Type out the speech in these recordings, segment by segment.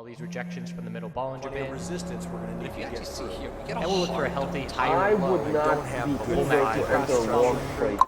all these rejections from the middle Bollinger Band. Resistance we're going to need. If you actually see here, we get a And we'll look for a healthy higher I low. would not don't have be the convinced pullback to to enter a long trade.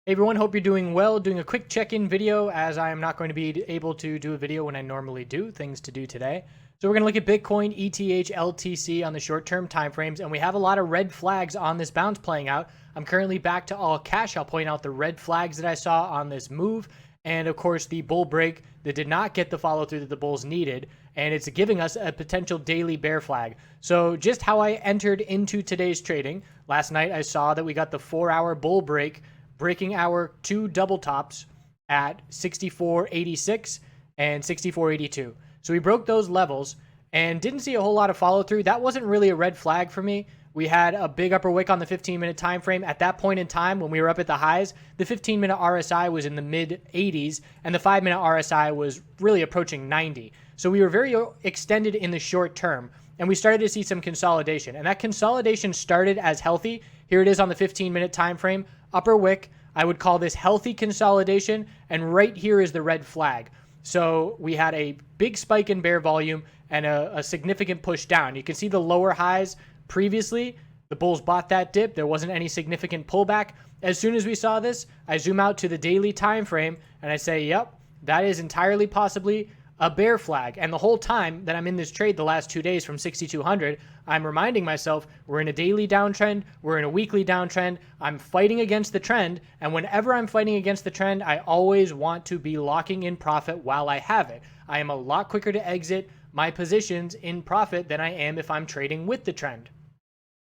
Hey everyone, hope you're doing well. Doing a quick check-in video as I am not going to be able to do a video when I normally do. Things to do today. So we're going to look at Bitcoin, ETH, LTC on the short-term time frames, and we have a lot of red flags on this bounce playing out. I'm currently back to all cash. I'll point out the red flags that I saw on this move, and of course the bull break that did not get the follow-through that the bulls needed, and it's giving us a potential daily bear flag. So just how I entered into today's trading. Last night I saw that we got the 4-hour bull break, breaking our two double tops at 64.86 and 64.82. So we broke those levels and didn't see a whole lot of follow through. That wasn't really a red flag for me. We had a big upper wick on the 15-minute time frame. At that point in time, when we were up at the highs, the 15-minute RSI was in the mid 80s and the 5-minute RSI was really approaching 90. So we were very extended in the short term, and we started to see some consolidation. And that consolidation started as healthy. Here it is on the 15-minute time frame. Upper wick, I would call this healthy consolidation, and right here is the red flag. So we had a big spike in bear volume and a significant push down. You can see the lower highs previously. The bulls bought that dip. There wasn't any significant pullback. As soon as we saw this, I zoom out to the daily time frame and I say, yep, that is entirely possibly a bear flag. And the whole time that I'm in this trade the last 2 days from 6,200, I'm reminding myself we're in a daily downtrend, we're in a weekly downtrend, I'm fighting against the trend, and whenever I'm fighting against the trend, I always want to be locking in profit while I have it. I am a lot quicker to exit my positions in profit than I am if I'm trading with the trend.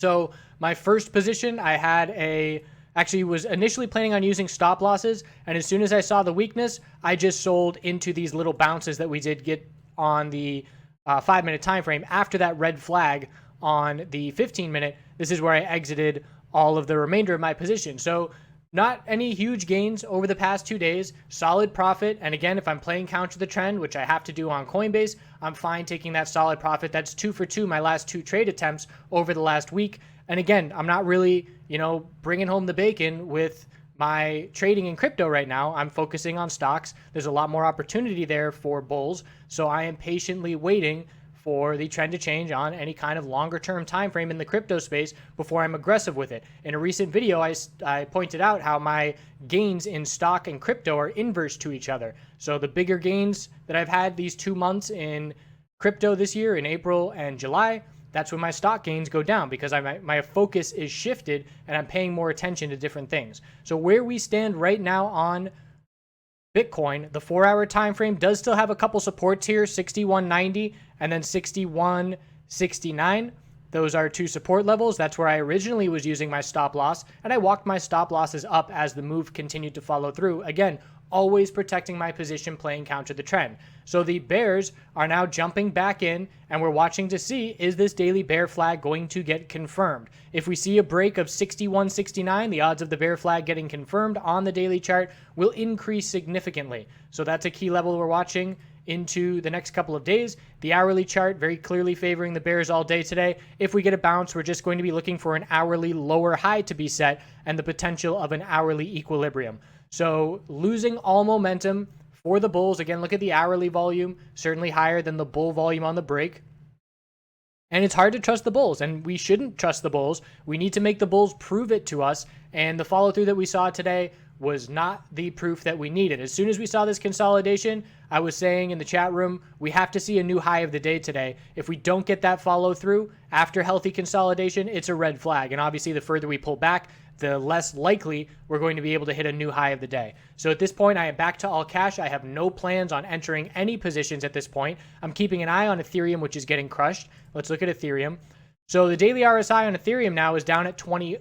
So my first position, I had actually was initially planning on using stop losses, and as soon as I saw the weakness, I just sold into these little bounces that we did get on the 5-minute time frame. After that red flag on the 15-minute, this is where I exited all of the remainder of my position. So not any huge gains over the past 2 days, solid profit. And again, if I'm playing counter the trend, which I have to do on Coinbase, I'm fine taking that solid profit. That's 2 for 2 my last 2 trade attempts over the last week. And again, I'm not really, bringing home the bacon with my trading in crypto right now. I'm focusing on stocks. There's a lot more opportunity there for bulls. So I am patiently waiting for the trend to change on any kind of longer term time frame in the crypto space before I'm aggressive with it. In a recent video, I pointed out how my gains in stock and crypto are inverse to each other. So the bigger gains that I've had these 2 months in crypto this year in April and July, that's when my stock gains go down because my focus is shifted and I'm paying more attention to different things. So where we stand right now on Bitcoin, the 4-hour time frame does still have a couple supports here, 61.90 and then 61.69. Those are 2 support levels. That's where I originally was using my stop loss, and I walked my stop losses up as the move continued to follow through. Again, always protecting my position, playing counter the trend. So the bears are now jumping back in, and we're watching to see, is this daily bear flag going to get confirmed? If we see a break of 61.69, the odds of the bear flag getting confirmed on the daily chart will increase significantly. So that's a key level we're watching into the next couple of days. The hourly chart very clearly favoring the bears all day today. If we get a bounce, we're just going to be looking for an hourly lower high to be set and the potential of an hourly equilibrium. So losing all momentum for the bulls. Again, look at the hourly volume, certainly higher than the bull volume on the break. And it's hard to trust the bulls, and we shouldn't trust the bulls. We need to make the bulls prove it to us, and the follow-through that we saw today was not the proof that we needed. As soon as we saw this consolidation, I was saying in the chat room, we have to see a new high of the day today. If we don't get that follow-through after healthy consolidation, it's a red flag. And obviously, the further we pull back, the less likely we're going to be able to hit a new high of the day. So at this point, I am back to all cash. I have no plans on entering any positions at this point. I'm keeping an eye on Ethereum, which is getting crushed. Let's look at Ethereum. So the daily RSI on Ethereum now is down at 20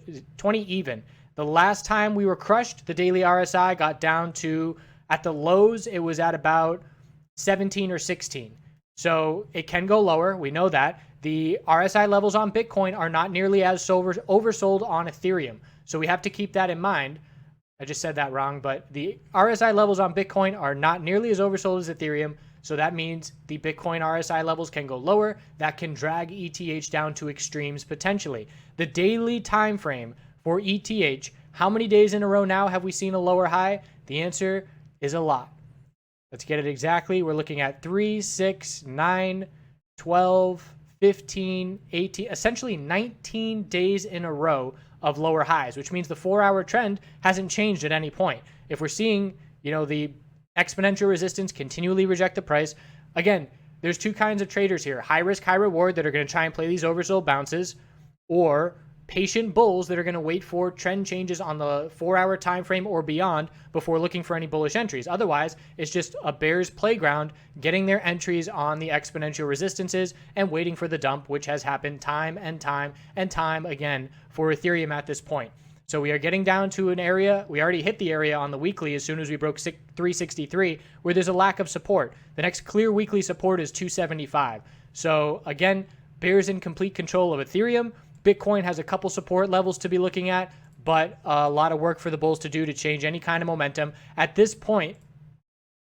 even. The last time we were crushed, the daily RSI got down to, at the lows, it was at about 17 or 16. So it can go lower. We know that. The RSI levels on Bitcoin are not nearly as oversold on Ethereum. So we have to keep that in mind. I just said that wrong, but the RSI levels on Bitcoin are not nearly as oversold as Ethereum. So that means the Bitcoin RSI levels can go lower. That can drag ETH down to extremes potentially. The daily time frame for ETH, how many days in a row now have we seen a lower high? The answer is a lot. Let's get it exactly. We're looking at 3, 6, 9, 12, 15, 18, essentially 19 days in a row of lower highs, which means the 4-hour trend hasn't changed at any point. If we're seeing, the exponential resistance continually reject the price, again, there's two kinds of traders here: high risk, high reward that are going to try and play these oversold bounces, or patient bulls that are going to wait for trend changes on the 4-hour time frame or beyond before looking for any bullish entries. Otherwise, it's just a bear's playground getting their entries on the exponential resistances and waiting for the dump, which has happened time and time and time again for Ethereum at this point. So we are getting down to an area, we already hit the area on the weekly as soon as we broke 363, where there's a lack of support. The next clear weekly support is 275. So again, bears in complete control of Ethereum. Bitcoin has a couple support levels to be looking at, but a lot of work for the bulls to do to change any kind of momentum. At this point,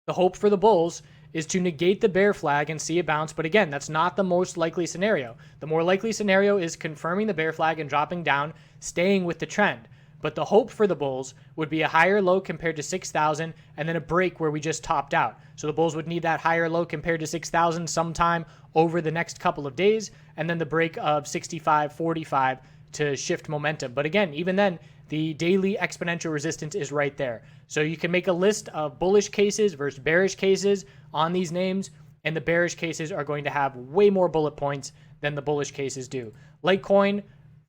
the hope for the bulls is to negate the bear flag and see a bounce. But again, that's not the most likely scenario. The more likely scenario is confirming the bear flag and dropping down, staying with the trend. But the hope for the bulls would be a higher low compared to 6,000 and then a break where we just topped out. So the bulls would need that higher low compared to 6,000 sometime over the next couple of days, and then the break of 65.45 to shift momentum. But again, even then, the daily exponential resistance is right there. So you can make a list of bullish cases versus bearish cases on these names, and the bearish cases are going to have way more bullet points than the bullish cases do. Litecoin,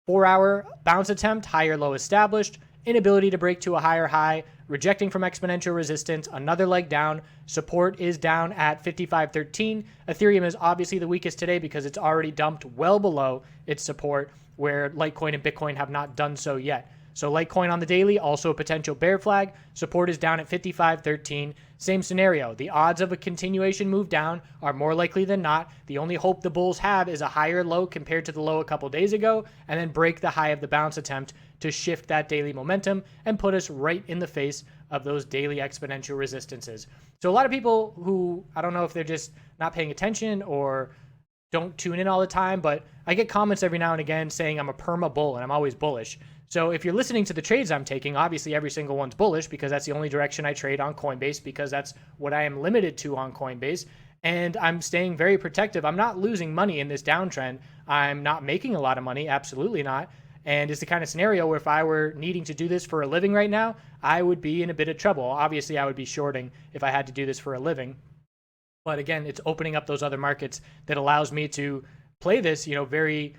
4-hour bounce attempt, higher low established, inability to break to a higher high, rejecting from exponential resistance, another leg down, support is down at 55.13. Ethereum is obviously the weakest today because it's already dumped well below its support, where Litecoin and Bitcoin have not done so yet. So Litecoin on the daily, also a potential bear flag. Support is down at 55.13. Same scenario. The odds of a continuation move down are more likely than not. The only hope the bulls have is a higher low compared to the low a couple days ago, and then break the high of the bounce attempt to shift that daily momentum and put us right in the face of those daily exponential resistances. So a lot of people who, I don't know if they're just not paying attention or don't tune in all the time, but I get comments every now and again saying I'm a perma bull and I'm always bullish. So if you're listening to the trades I'm taking, obviously every single one's bullish because that's the only direction I trade on Coinbase, because that's what I am limited to on Coinbase. And I'm staying very protective. I'm not losing money in this downtrend. I'm not making a lot of money, absolutely not. And it's the kind of scenario where if I were needing to do this for a living right now, I would be in a bit of trouble. Obviously, I would be shorting if I had to do this for a living. But again, it's opening up those other markets that allows me to play this, very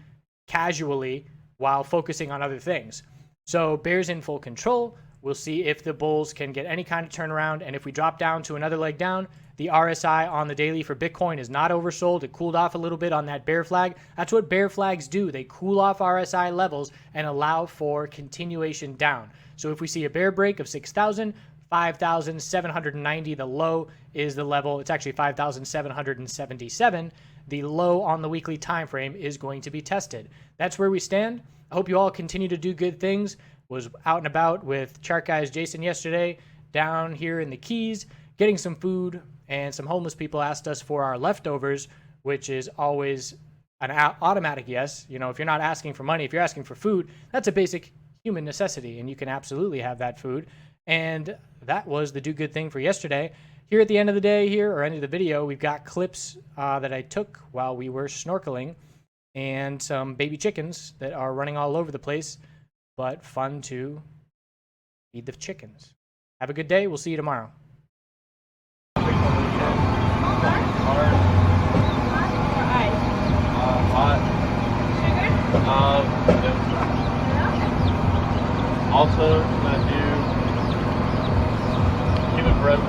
casually while focusing on other things. So bears in full control. We'll see if the bulls can get any kind of turnaround. And if we drop down to another leg down, the RSI on the daily for Bitcoin is not oversold. It cooled off a little bit on that bear flag. That's what bear flags do. They cool off RSI levels and allow for continuation down. So if we see a bear break of 6,000, 5,790, the low is the level. It's actually 5,777. The low on the weekly time frame is going to be tested. That's where we stand. I hope you all continue to do good things. Was out and about with TheChartGuys Jason yesterday down here in the Keys, getting some food, and some homeless people asked us for our leftovers, which is always an automatic yes. If you're not asking for money, if you're asking for food, that's a basic human necessity, and you can absolutely have that food. And that was the do good thing for yesterday. Here at the end of the day here, or end of the video, we've got clips that I took while we were snorkeling, and some baby chickens that are running all over the place, but fun to feed the chickens. Have a good day. We'll see you tomorrow. Also, can I do human bread?